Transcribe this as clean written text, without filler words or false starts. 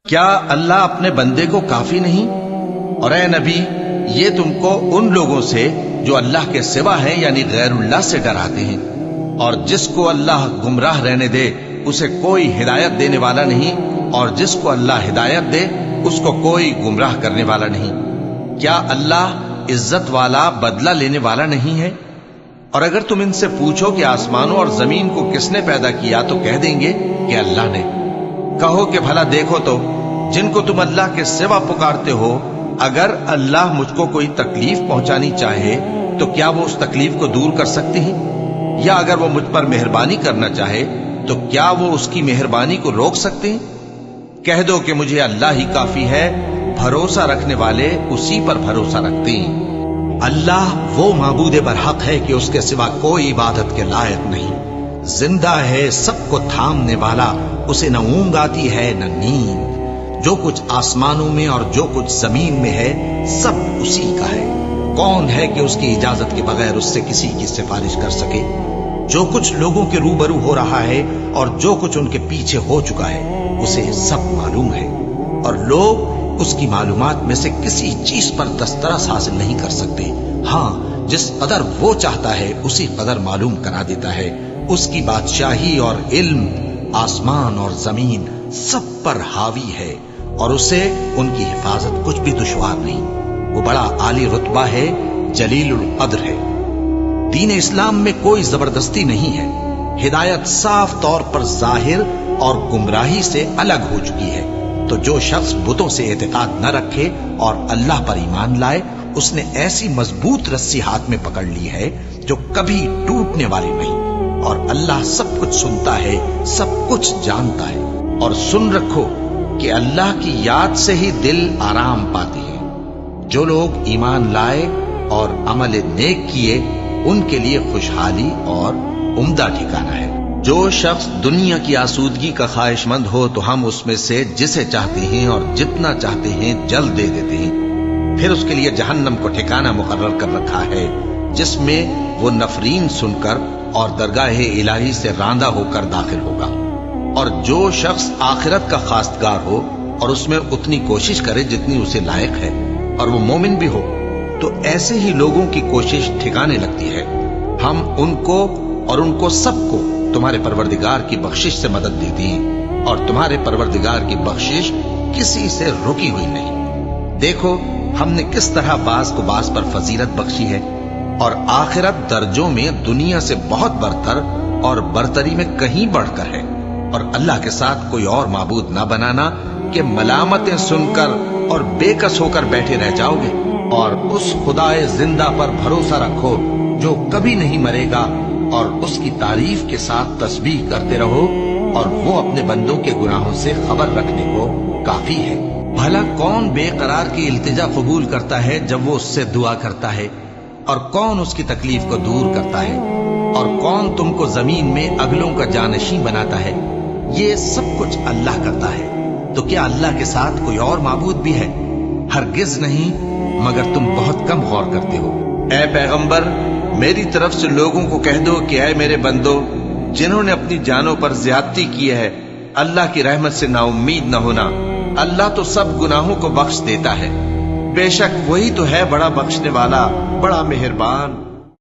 کیا اللہ اپنے بندے کو کافی نہیں؟ اور اے نبی، یہ تم کو ان لوگوں سے جو اللہ کے سوا ہیں یعنی غیر اللہ سے ڈراتے ہیں، اور جس کو اللہ گمراہ رہنے دے اسے کوئی ہدایت دینے والا نہیں، اور جس کو اللہ ہدایت دے اس کو کوئی گمراہ کرنے والا نہیں۔ کیا اللہ عزت والا بدلہ لینے والا نہیں ہے؟ اور اگر تم ان سے پوچھو کہ آسمانوں اور زمین کو کس نے پیدا کیا تو کہہ دیں گے کہ اللہ نے۔ کہو کہ بھلا دیکھو تو جن کو تم اللہ کے سوا پکارتے ہو، اگر اللہ مجھ کو کوئی تکلیف پہنچانی چاہے تو کیا وہ اس تکلیف کو دور کر سکتے ہیں؟ یا اگر وہ مجھ پر مہربانی کرنا چاہے تو کیا وہ اس کی مہربانی کو روک سکتے ہیں؟ کہہ دو کہ مجھے اللہ ہی کافی ہے، بھروسہ رکھنے والے اسی پر بھروسہ رکھتے ہیں۔ اللہ وہ معبود برحق ہے کہ اس کے سوا کوئی عبادت کے لائق نہیں، زندہ ہے، سب کو تھامنے والا، اسے نہ اونگ آتی ہے نہ نیند۔ جو کچھ آسمانوں میں اور جو کچھ زمین میں ہے سب اسی کا ہے۔ کون ہے کہ اس کی اجازت کے بغیر اس سے کسی کی سفارش کر سکے؟ جو کچھ لوگوں کے روبرو ہو رہا ہے اور جو کچھ ان کے پیچھے ہو چکا ہے اسے سب معلوم ہے، اور لوگ اس کی معلومات میں سے کسی چیز پر دسترس حاصل نہیں کر سکتے۔ ہاں، جس قدر وہ چاہتا ہے اسی قدر معلوم کرا دیتا ہے۔ اس کی بادشاہی اور علم آسمان اور زمین سب پر حاوی ہے، اور اسے ان کی حفاظت کچھ بھی دشوار نہیں۔ وہ بڑا عالی رتبہ ہے، جلیل القدر ہے۔ دین اسلام میں کوئی زبردستی نہیں ہے، ہدایت صاف طور پر ظاہر اور گمراہی سے الگ ہو چکی ہے۔ تو جو شخص بتوں سے اعتقاد نہ رکھے اور اللہ پر ایمان لائے، اس نے ایسی مضبوط رسی ہاتھ میں پکڑ لی ہے جو کبھی ٹوٹنے والی نہیں، اور اللہ سب کچھ سنتا ہے، سب کچھ جانتا ہے۔ اور سن رکھو کہ اللہ کی یاد سے ہی دل آرام پاتے ہیں۔ جو لوگ ایمان لائے اور عمل نیک کیے ان کے لیے خوشحالی اور عمدہ ٹھکانہ ہے۔ جو شخص دنیا کی آسودگی کا خواہش مند ہو تو ہم اس میں سے جسے چاہتے ہیں اور جتنا چاہتے ہیں جلد دے دیتے ہیں، پھر اس کے لیے جہنم کو ٹھکانہ مقرر کر رکھا ہے، جس میں وہ نفرین سن کر اور درگاہ الہی سے راندہ ہو کر داخل ہوگا۔ اور جو شخص آخرت کا خواستگار ہو اور اس میں اتنی کوشش کرے جتنی اسے لائق ہے، اور وہ مومن بھی ہو، تو ایسے ہی لوگوں کی کوشش ٹھکانے لگتی ہے۔ ہم ان کو اور ان کو سب کو تمہارے پروردگار کی بخشش سے مدد دیتی ہیں، اور تمہارے پروردگار کی بخشش کسی سے رکی ہوئی نہیں۔ دیکھو ہم نے کس طرح بعض کو بعض پر فضیلت بخشی ہے، اور آخرت درجوں میں دنیا سے بہت برتر اور برتری میں کہیں بڑھ کر ہے۔ اور اللہ کے ساتھ کوئی اور معبود نہ بنانا کہ ملامتیں سن کر اور بے کس ہو کر بیٹھے رہ جاؤ گے، اور اس خدائے زندہ پر بھروسہ رکھو جو کبھی نہیں مرے گا، اور اس کی تعریف کے ساتھ تسبیح کرتے رہو، اور وہ اپنے بندوں کے گناہوں سے خبر رکھنے کو کافی ہے۔ بھلا کون بے قرار کی التجا قبول کرتا ہے جب وہ اس سے دعا کرتا ہے، اور کون اس کی تکلیف کو دور کرتا ہے، اور کون تم کو زمین میں اگلوں کا جانشین بناتا ہے؟ یہ سب کچھ اللہ کرتا ہے۔ تو کیا اللہ کے ساتھ کوئی اور معبود بھی ہے؟ ہرگز نہیں، مگر تم بہت کم غور کرتے ہو۔ اے پیغمبر، میری طرف سے لوگوں کو کہہ دو کہ اے میرے بندو، جنہوں نے اپنی جانوں پر زیادتی کی ہے، اللہ کی رحمت سے نا امید نہ ہونا۔ اللہ تو سب گناہوں کو بخش دیتا ہے، بے شک وہی تو ہے بڑا بخشنے والا، بڑا مہربان۔